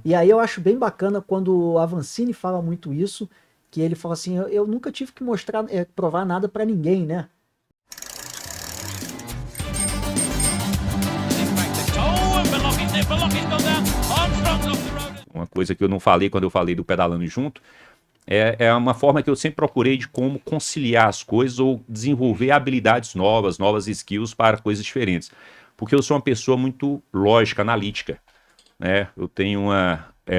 E aí eu acho bem bacana quando o Avancini fala muito isso, que ele fala assim, eu nunca tive que mostrar, provar nada pra ninguém, né? Uma coisa que eu não falei quando eu falei do Pedalando Junto, é uma forma que eu sempre procurei de como conciliar as coisas ou desenvolver habilidades novas, novas skills para coisas diferentes. Porque eu sou uma pessoa muito lógica, analítica, né? Eu tenho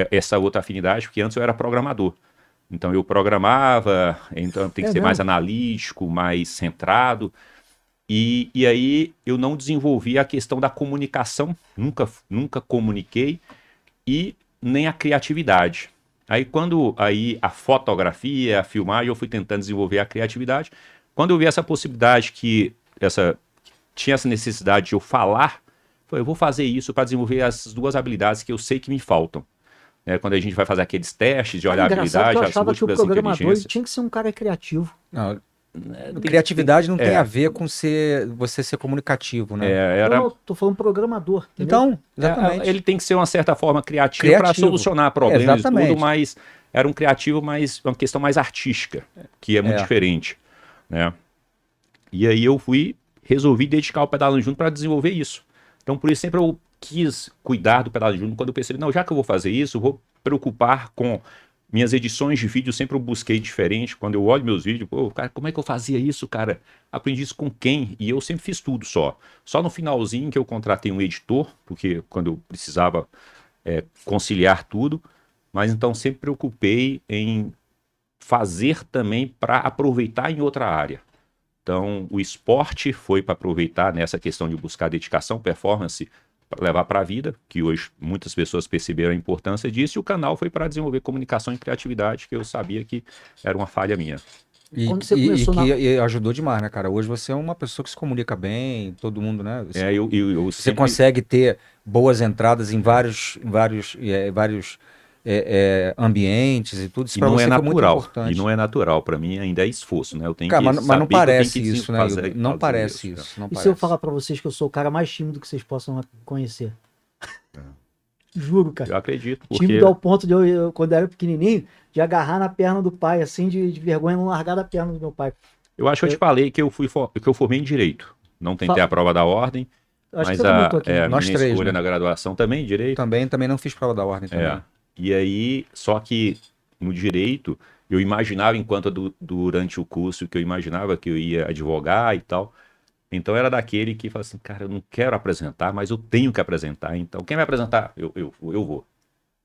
essa outra afinidade, porque antes eu era programador. Então eu programava, então tem que ser mais Mesmo? analítico, mais centrado. E aí eu não desenvolvi a questão da comunicação, nunca comuniquei, e nem a criatividade. Aí quando a fotografia, a filmagem, eu fui tentando desenvolver a criatividade. Quando eu vi essa possibilidade tinha essa necessidade de eu falar, eu vou fazer isso para desenvolver as duas habilidades que eu sei que me faltam. Quando a gente vai fazer aqueles testes de Cara, olhar a engraçado que habilidade, eu as achava que o múltiplas programador ele inteligências. tinha que ser um cara criativo. Não, criatividade não tem a ver com você ser comunicativo, né? Não, tô falando programador, entendeu? Então, exatamente. Ele tem que ser uma certa forma criativo para solucionar problemas e tudo, mas era um criativo mais uma questão mais artística, que é muito diferente, né? E aí eu resolvi dedicar o Pedalando Junto para desenvolver isso. Então por isso sempre eu quis cuidar do Pedalando Junto. Quando eu percebi, não, já que eu vou fazer isso, eu vou preocupar com minhas edições de vídeo, sempre eu busquei diferente. Quando eu olho meus vídeos, pô, cara, como é que eu fazia isso, cara? Aprendi isso com quem? E eu sempre fiz tudo só. Só no finalzinho que eu contratei um editor, porque quando eu precisava conciliar tudo, mas então sempre preocupei em fazer também para aproveitar em outra área. Então, o esporte foi para aproveitar nessa questão de buscar dedicação, performance, para levar para a vida, que hoje muitas pessoas perceberam a importância disso, e o canal foi para desenvolver comunicação e criatividade, que eu sabia que era uma falha minha. E ajudou demais, né, cara? Hoje você é uma pessoa que se comunica bem, todo mundo, né? Você consegue ter boas entradas em vários ambientes e tudo. Isso para você foi muito importante. E não é natural, para mim ainda é esforço, né? Eu tenho cara, que mas não parece que isso, né? Não parece isso. Se eu falar para vocês que eu sou o cara mais tímido que vocês possam conhecer? Juro, cara. Eu acredito. Porque... Tímido ao ponto de eu, quando eu era pequenininho, de agarrar na perna do pai, assim, de vergonha não largar da perna do meu pai. Eu acho que eu te falei que eu formei em Direito. Não tentei a prova da ordem, mas Nós minha três, escolha né? na graduação também, Direito. Também não fiz prova da ordem também. E aí, só que no Direito, eu imaginava, durante o curso, que eu imaginava que eu ia advogar e tal. Então era daquele que fala assim, cara, eu não quero apresentar, mas eu tenho que apresentar. Então quem vai apresentar? Eu vou.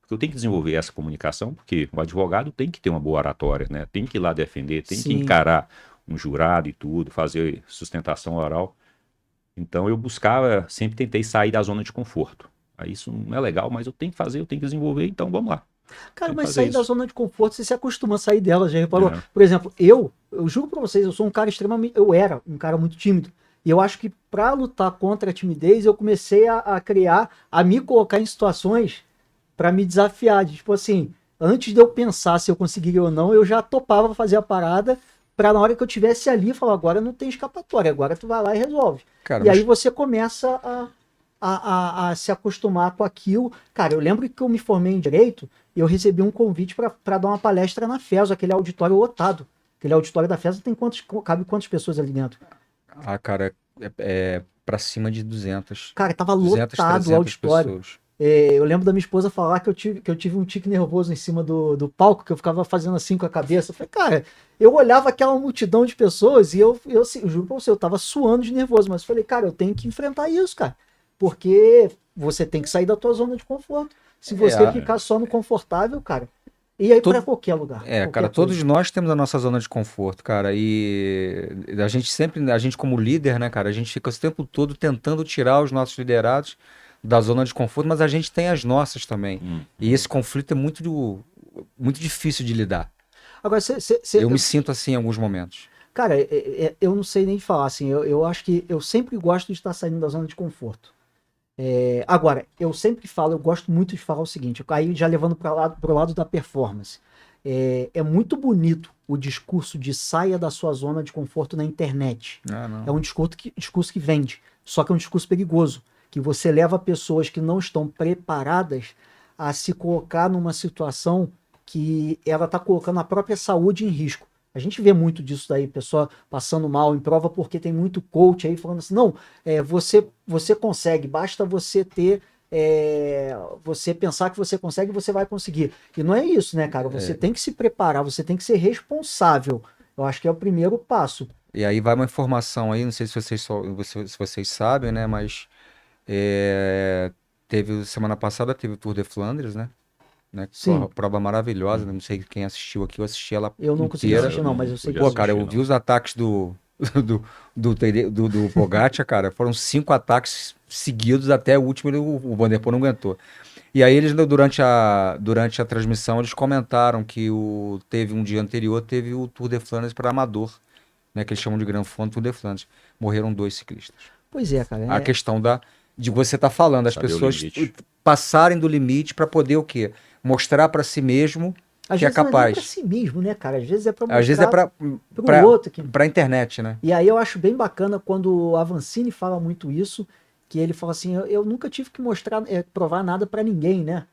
Porque eu tenho que desenvolver essa comunicação, porque o advogado tem que ter uma boa oratória, né? Tem que ir lá defender, tem que encarar um jurado e tudo, fazer sustentação oral. Então eu sempre tentei sair da zona de conforto. Aí isso não é legal, mas eu tenho que fazer, eu tenho que desenvolver, então vamos lá. Cara, mas sair da zona de conforto, você se acostuma a sair dela, já reparou? Por exemplo, eu juro pra vocês, eu era um cara muito tímido. E eu acho que pra lutar contra a timidez, eu comecei a me colocar em situações pra me desafiar. Tipo assim, antes de eu pensar se eu conseguiria ou não, eu já topava fazer a parada pra na hora que eu tivesse ali, falar, agora não tem escapatória, agora tu vai lá e resolve. Cara, aí você começa a se acostumar com aquilo. Cara, eu lembro que eu me formei em Direito e eu recebi um convite para dar uma palestra na FES, aquele auditório lotado. Aquele auditório da FES cabe quantas pessoas ali dentro? Ah, cara, é pra cima de 200. Cara, tava lotado o auditório. Eu lembro da minha esposa falar que eu tive um tique nervoso em cima do palco, que eu ficava fazendo assim com a cabeça. Eu falei, cara, eu olhava aquela multidão de pessoas e eu juro pra você, eu tava suando de nervoso, mas eu falei, cara, eu tenho que enfrentar isso, cara. Porque você tem que sair da tua zona de conforto. Se você ficar só no confortável, cara, e aí para qualquer lugar. Cara, todos nós temos a nossa zona de conforto, cara, e a gente como líder, né, cara, a gente fica o tempo todo tentando tirar os nossos liderados da zona de conforto, mas a gente tem as nossas também. E esse conflito é muito difícil de lidar. Agora, eu me sinto assim em alguns momentos. Cara, eu não sei nem falar, assim, eu acho que eu sempre gosto de estar saindo da zona de conforto. Agora, eu gosto muito de falar o seguinte, aí já levando para o lado da performance. É muito bonito o discurso de saia da sua zona de conforto na internet. É um discurso que vende, só que é um discurso perigoso, que você leva pessoas que não estão preparadas a se colocar numa situação que ela está colocando a própria saúde em risco. A gente vê muito disso daí, pessoa passando mal em prova, porque tem muito coach aí falando assim, não, você consegue, basta você ter, você pensar que você consegue, você vai conseguir. E não é isso, né, cara? Você tem que se preparar, você tem que ser responsável. Eu acho que é o primeiro passo. E aí vai uma informação aí, não sei se vocês sabem, né, mas semana passada teve o Tour de Flandres, né? Sim. Prova maravilhosa, não sei quem assistiu aqui, eu assisti ela Eu não consegui assistir não, mas eu sei que Pô, cara, eu vi os ataques do Pogacar, cara, foram 5 ataques seguidos até o último, o Van der Poel não aguentou. E aí eles, durante a transmissão, eles comentaram que teve um dia anterior, teve o Tour de Flandres para amador, né, que eles chamam de Grand Fond Tour de Flandres. Morreram 2 ciclistas. Pois é, cara. A questão de você tá falando, as pessoas passarem do limite para poder o quê? Mostrar para si mesmo às que é capaz. Não é para si mesmo, né, cara? Às vezes é para mostrar. Às vezes é para outro aqui. Para internet, né? E aí eu acho bem bacana quando o Avancini fala muito isso, que ele fala assim, eu nunca tive que provar nada para ninguém, né?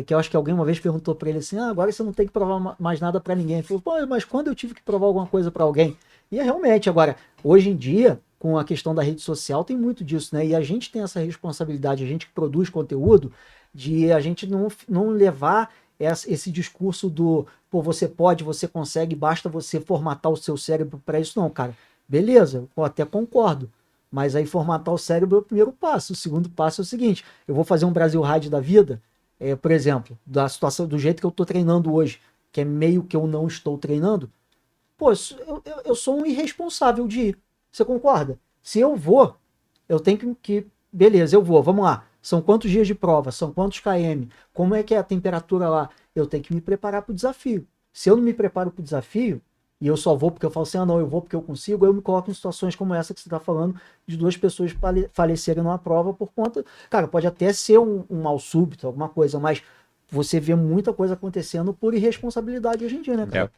Que eu acho que alguém uma vez perguntou para ele assim, agora você não tem que provar mais nada para ninguém. Ele falou, pô, mas quando eu tive que provar alguma coisa para alguém? E é realmente, agora, hoje em dia, com a questão da rede social, tem muito disso, né? E a gente tem essa responsabilidade, a gente que produz conteúdo, de a gente não levar esse discurso do, pô, você pode, você consegue, basta você formatar o seu cérebro para isso. Não, cara, beleza, eu até concordo. Mas aí formatar o cérebro é o primeiro passo. O segundo passo é o seguinte, eu vou fazer um Brasil Ride da vida, por exemplo, da situação, do jeito que eu estou treinando hoje, que é meio que eu não estou treinando, pô, eu sou um irresponsável de ir. Você concorda? Se eu vou, eu tenho que beleza, eu vou, vamos lá. São quantos dias de prova? São quantos km? Como é que é a temperatura lá? Eu tenho que me preparar para o desafio. Se eu não me preparo para o desafio, e eu só vou porque eu falo assim, não, eu vou porque eu consigo, eu me coloco em situações como essa que você está falando, de 2 pessoas falecerem numa prova por conta... Cara, pode até ser um mal súbito, alguma coisa, mas você vê muita coisa acontecendo por irresponsabilidade hoje em dia, né, cara?